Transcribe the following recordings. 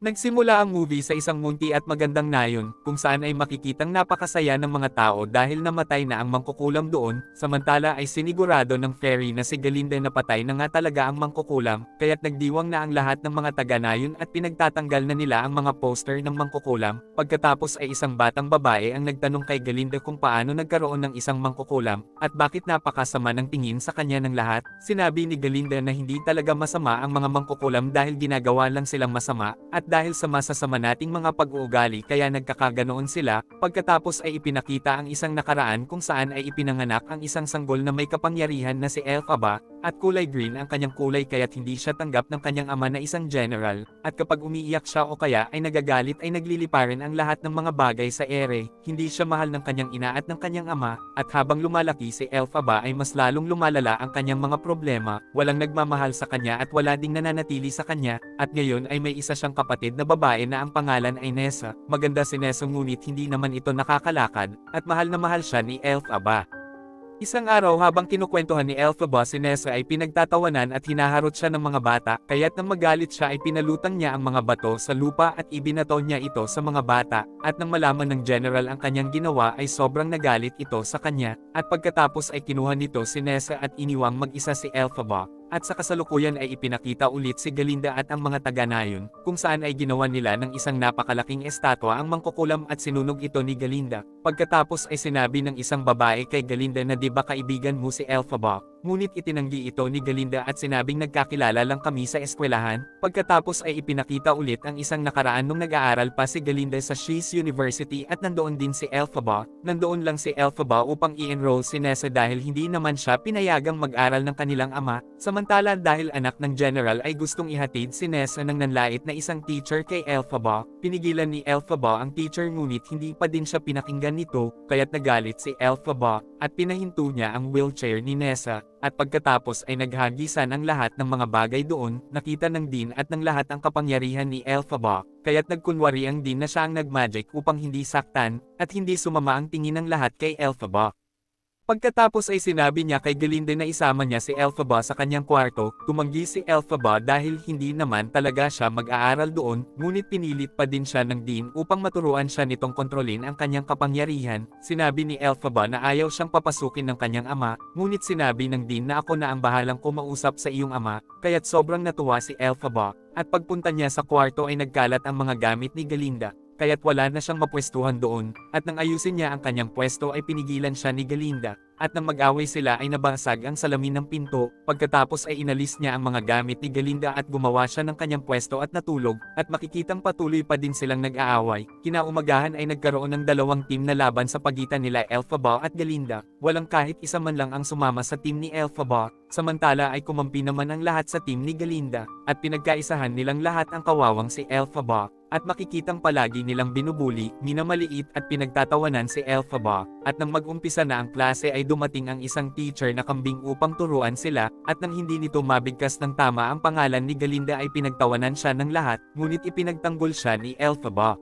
Nagsimula ang movie sa isang munti at magandang nayon, kung saan ay makikitang napakasaya ng mga tao dahil namatay na ang mangkukulam doon, samantala ay sinigurado ng fairy na si Galinda na patay na nga talaga ang mangkukulam, kaya't nagdiwang na ang lahat ng mga taga-nayon at pinagtatanggal na nila ang mga poster ng mangkukulam. Pagkatapos ay isang batang babae ang nagtanong kay Galinda kung paano nagkaroon ng isang mangkukulam, at bakit napakasama ng tingin sa kanya ng lahat. Sinabi ni Galinda na hindi talaga masama ang mga mangkukulam dahil ginagawa lang silang masama, at dahil sa masasama nating mga pag-uugali kaya nagkakaganoon sila. Pagkatapos ay ipinakita ang isang nakaraan kung saan ay ipinanganak ang isang sanggol na may kapangyarihan na si Elphaba, at kulay green ang kanyang kulay kaya't hindi siya tanggap ng kanyang ama na isang general, at kapag umiiyak siya o kaya ay nagagalit ay nagliliparin ang lahat ng mga bagay sa ere. Hindi siya mahal ng kanyang ina at ng kanyang ama, at habang lumalaki si Elphaba ay mas lalong lumalala ang kanyang mga problema, walang nagmamahal sa kanya at wala ding nananatili sa kanya, at ngayon ay may isa siyang kapatid na babae na ang pangalan ay Nessa. Maganda si Nessa ngunit hindi naman ito nakakalakad, at mahal na mahal siya ni Elphaba. Isang araw habang kinukwentuhan ni Elphaba si Nessa ay pinagtatawanan at hinaharot siya ng mga bata, kaya't nang magalit siya ay pinalutang niya ang mga bato sa lupa at ibinato niya ito sa mga bata, at nang malaman ng general ang kanyang ginawa ay sobrang nagalit ito sa kanya, at pagkatapos ay kinuha nito si Nessa at iniwang mag-isa si Elphaba. At sa kasalukuyan ay ipinakita ulit si Galinda at ang mga taga-nayon, kung saan ay ginawa nila ng isang napakalaking estatwa ang mangkukulam at sinunog ito ni Galinda. Pagkatapos ay sinabi ng isang babae kay Galinda na di ba kaibigan mo si Elphaba? Ngunit itinanggi ito ni Galinda at sinabing nagkakilala lang kami sa eskwelahan. Pagkatapos ay ipinakita ulit ang isang nakaraan nung nag-aaral pa si Galinda sa Shees University at nandoon din si Elphaba. Nandoon lang si Elphaba upang i-enroll si Nessa dahil hindi naman siya pinayagang mag-aral ng kanilang ama. Samantala dahil anak ng general ay gustong ihatid si Nessa ng nanlait na isang teacher kay Elphaba, pinigilan ni Elphaba ang teacher ngunit hindi pa din siya pinakinggan nito, kaya't nagalit si Elphaba, at pinahinto niya ang wheelchair ni Nessa. At pagkatapos ay naghagisan ang lahat ng mga bagay doon, nakita ng Dean at ng lahat ang kapangyarihan ni Elphaba, kaya't nagkunwari ang Dean na siya ang nagmagic upang hindi saktan, at hindi sumama ang tingin ng lahat kay Elphaba. Pagkatapos ay sinabi niya kay Galinda na isama niya si Elphaba sa kanyang kwarto. Tumanggi si Elphaba dahil hindi naman talaga siya mag-aaral doon, ngunit pinilit pa din siya ng Dean upang maturuan siya nitong kontrolin ang kanyang kapangyarihan. Sinabi ni Elphaba na ayaw siyang papasukin ng kanyang ama, ngunit sinabi ng Dean na ako na ang bahalang kumausap sa iyong ama, kaya't sobrang natuwa si Elphaba, at pagpunta niya sa kwarto ay nagkalat ang mga gamit ni Galinda, kaya't wala na siyang mapwestuhan doon, at nang ayusin niya ang kanyang pwesto ay pinigilan siya ni Galinda, at nang mag-away sila ay nabasag ang salamin ng pinto. Pagkatapos ay inalis niya ang mga gamit ni Galinda at gumawa siya ng kanyang pwesto at natulog, at makikitang patuloy pa din silang nag-aaway. Kinaumagahan ay nagkaroon ng dalawang team na laban sa pagitan nila Elphaba at Galinda. Walang kahit isa man lang ang sumama sa team ni Elphaba, samantala ay kumampi naman ang lahat sa team ni Galinda, at pinagkaisahan nilang lahat ang kawawang si Elphaba. At makikitang palagi nilang binubuli, minamaliit at pinagtatawanan si Elphaba, at nang mag-umpisa na ang klase ay dumating ang isang teacher na kambing upang turuan sila, at nang hindi nito mabigkas ng tama ang pangalan ni Galinda ay pinagtawanan siya ng lahat, ngunit ipinagtanggol siya ni Elphaba.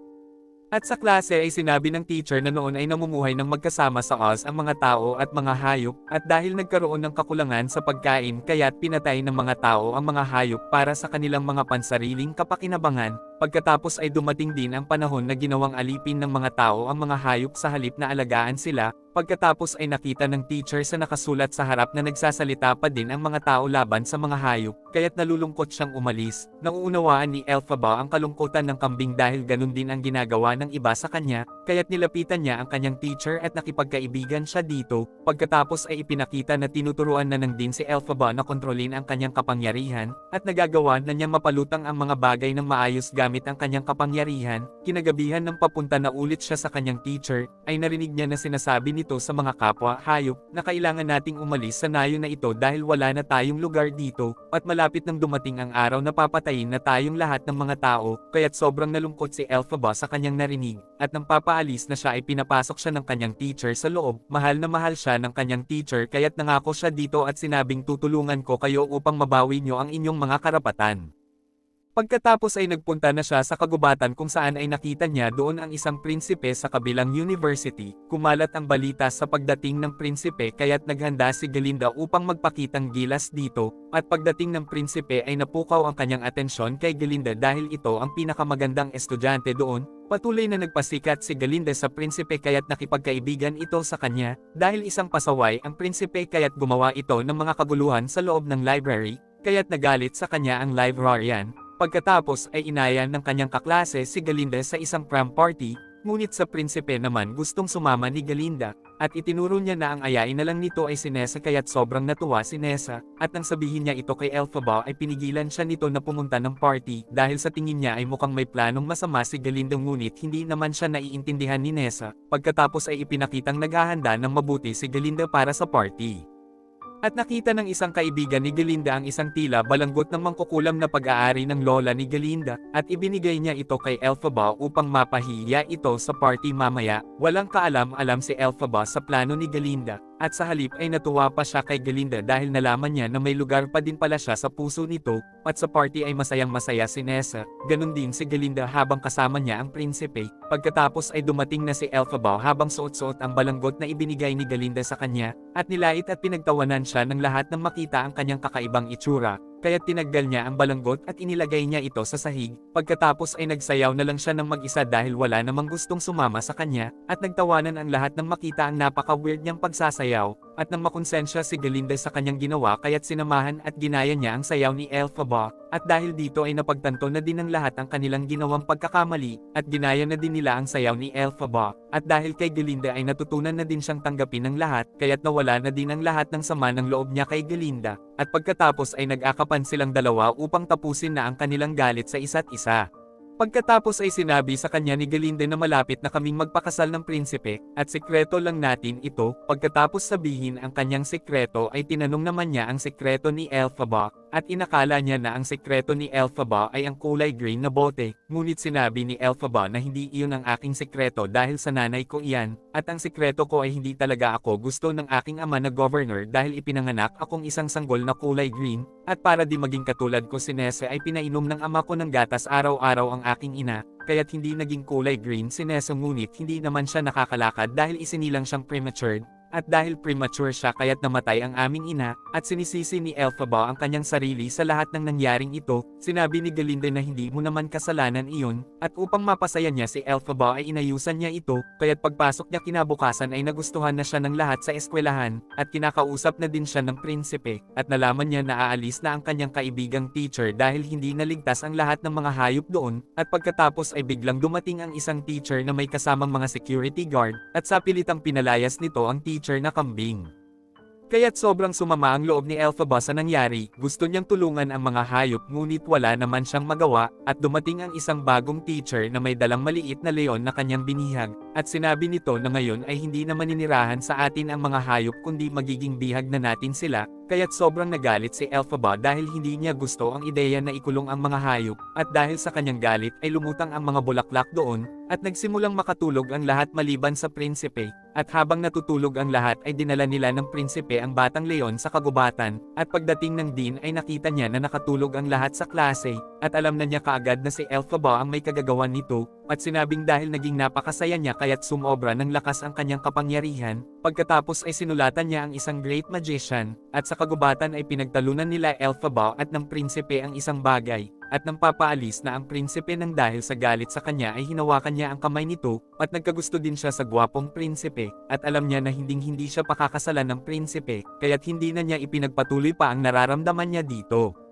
At sa klase ay sinabi ng teacher na noon ay namumuhay ng magkasama sa Oz ang mga tao at mga hayop, at dahil nagkaroon ng kakulangan sa pagkain kaya't pinatay ng mga tao ang mga hayop para sa kanilang mga pansariling kapakinabangan. Pagkatapos ay dumating din ang panahon na ginawang alipin ng mga tao ang mga hayop sa halip na alagaan sila. Pagkatapos ay nakita ng teacher sa nakasulat sa harap na nagsasalita pa din ang mga tao laban sa mga hayop, kaya't nalulungkot siyang umalis. Nauunawaan ni Elphaba ang kalungkutan ng kambing dahil ganun din ang ginagawa ng iba sa kanya, kaya't nilapitan niya ang kanyang teacher at nakipagkaibigan siya dito. Pagkatapos ay ipinakita na tinuturuan na ng Dean si Elphaba na kontrolin ang kanyang kapangyarihan, at nagagawa na niya mapalutang ang mga bagay ng maayos gamit ang kanyang kapangyarihan. Kinagabihan ng papunta na ulit siya sa kanyang teacher, ay narinig niya na sinasabi nito sa mga kapwa hayop na kailangan nating umalis sa nayon na ito dahil wala na tayong lugar dito, at malapit nang dumating ang araw na papatayin na tayong lahat ng mga tao, kaya't sobrang nalungkot si Elphaba sa kanyang narinig, at nang papaalis na siya ay pinapasok siya ng kanyang teacher sa loob. Mahal na mahal siya ng kanyang teacher kaya't nangako siya dito at sinabing tutulungan ko kayo upang mabawi niyo ang inyong mga karapatan. Pagkatapos ay nagpunta na siya sa kagubatan kung saan ay nakita niya doon ang isang prinsipe sa kabilang university. Kumalat ang balita sa pagdating ng prinsipe kaya't naghanda si Galinda upang magpakitang gilas dito, at pagdating ng prinsipe ay napukaw ang kanyang atensyon kay Galinda dahil ito ang pinakamagandang estudyante doon. Patuloy na nagpasikat si Galinda sa prinsipe kaya't nakipagkaibigan ito sa kanya, dahil isang pasaway ang prinsipe kaya't gumawa ito ng mga kaguluhan sa loob ng library, kaya't nagalit sa kanya ang librarian. Pagkatapos ay inayan ng kanyang kaklase si Galinda sa isang prom party, ngunit sa prinsipe naman gustong sumama ni Galinda, at itinuro niya na ang ayain na lang nito ay si Nessa kaya't sobrang natuwa si Nessa, at nang sabihin niya ito kay Elphaba ay pinigilan siya nito na pumunta ng party dahil sa tingin niya ay mukhang may planong masama si Galinda ngunit hindi naman siya naiintindihan ni Nessa. Pagkatapos ay ipinakitang naghahanda ng mabuti si Galinda para sa party. At nakita ng isang kaibigan ni Galinda ang isang tila balanggot ng mangkukulam na pag-aari ng lola ni Galinda, at ibinigay niya ito kay Elphaba upang mapahiya ito sa party mamaya. Walang kaalam-alam si Elphaba sa plano ni Galinda, at sa halip ay natuwa pa siya kay Galinda dahil nalaman niya na may lugar pa din pala siya sa puso nito, at sa party ay masayang-masaya si Nessa, ganun din si Galinda habang kasama niya ang prinsipe. Pagkatapos ay dumating na si Elphaba habang suot-suot ang balanggot na ibinigay ni Galinda sa kanya, at nilait at pinagtawanan siya ng lahat nang makita ang kanyang kakaibang itsura, kaya't tinaggal niya ang balanggot at inilagay niya ito sa sahig. Pagkatapos ay nagsayaw na lang siya ng mag-isa dahil wala namang gustong sumama sa kanya, at nagtawanan ang lahat nang makita ang napaka-weird niyang pagsasayaw, at nang makonsensya si Galinda sa kanyang ginawa kaya't sinamahan at ginaya niya ang sayaw ni Elphaba, at dahil dito ay napagtanto na din ng lahat ang kanilang ginawang pagkakamali, at ginaya na din nila ang sayaw ni Elphaba, at dahil kay Galinda ay natutunan na din siyang tanggapin ng lahat, kaya't nawala na din ang lahat ng sama ng loob niya kay Galinda, at pagkatapos ay nag-akapan silang dalawa upang tapusin na ang kanilang galit sa isa't isa. Pagkatapos ay sinabi sa kanya ni Galinda na malapit na kaming magpakasal ng prinsipe, at sikreto lang natin ito. Pagkatapos sabihin ang kanyang sikreto ay tinanong naman niya ang sikreto ni Elphaba, at inakala niya na ang sikreto ni Elphaba ay ang kulay green na bote, ngunit sinabi ni Elphaba na hindi iyon ang aking sikreto dahil sa nanay ko iyan, at ang sikreto ko ay hindi talaga ako gusto ng aking ama na governor dahil ipinanganak akong isang sanggol na kulay green, at para di maging katulad ko si Nessa ay pinainom ng ama ko ng gatas araw-araw ang aking ina, kaya't hindi naging kulay green si Nessa ngunit hindi naman siya nakakalakad dahil isinilang siyang premature. At dahil premature siya kaya't namatay ang aming ina, at sinisisi ni Elphaba ang kanyang sarili sa lahat ng nangyaring ito. Sinabi ni Galinda na hindi mo naman kasalanan iyon, at upang mapasaya niya si Elphaba ay inayusan niya ito, kaya't pagpasok niya kinabukasan ay nagustuhan na siya ng lahat sa eskwelahan, at kinakausap na din siya ng prinsipe, at nalaman niya na aalis na ang kanyang kaibigang teacher dahil hindi naligtas ang lahat ng mga hayop doon, at pagkatapos ay biglang dumating ang isang teacher na may kasamang mga security guard, at sa pilitang pinalayas nito ang teacher na kambing. Kaya't sobrang sumama ang loob ni Elphaba sa nangyari, gusto niyang tulungan ang mga hayop ngunit wala naman siyang magawa, at dumating ang isang bagong teacher na may dalang maliit na leon na kanyang binihag, at sinabi nito na ngayon ay hindi na maninirahan sa atin ang mga hayop kundi magiging bihag na natin sila, kaya't sobrang nagalit si Elphaba dahil hindi niya gusto ang ideya na ikulong ang mga hayop, at dahil sa kanyang galit ay lumutang ang mga bulaklak doon, at nagsimulang makatulog ang lahat maliban sa prinsipe, at habang natutulog ang lahat ay dinala nila ng prinsipe ang batang leon sa kagubatan, at pagdating ng dean ay nakita niya na nakatulog ang lahat sa klase, at alam na niya kaagad na si Elphaba ang may kagagawan nito, at sinabing dahil naging napakasaya niya kaya't sumobra ng lakas ang kanyang kapangyarihan. Pagkatapos ay sinulatan niya ang isang great magician, at sa kagubatan ay pinagtalunan nila Elphaba at ng prinsipe ang isang bagay, at nang papaalis na ang prinsipe nang dahil sa galit sa kanya ay hinawakan niya ang kamay nito, at nagkagusto din siya sa gwapong prinsipe, at alam niya na hindi siya pakakasalan ng prinsipe, kaya't hindi na niya ipinagpatuloy pa ang nararamdaman niya dito.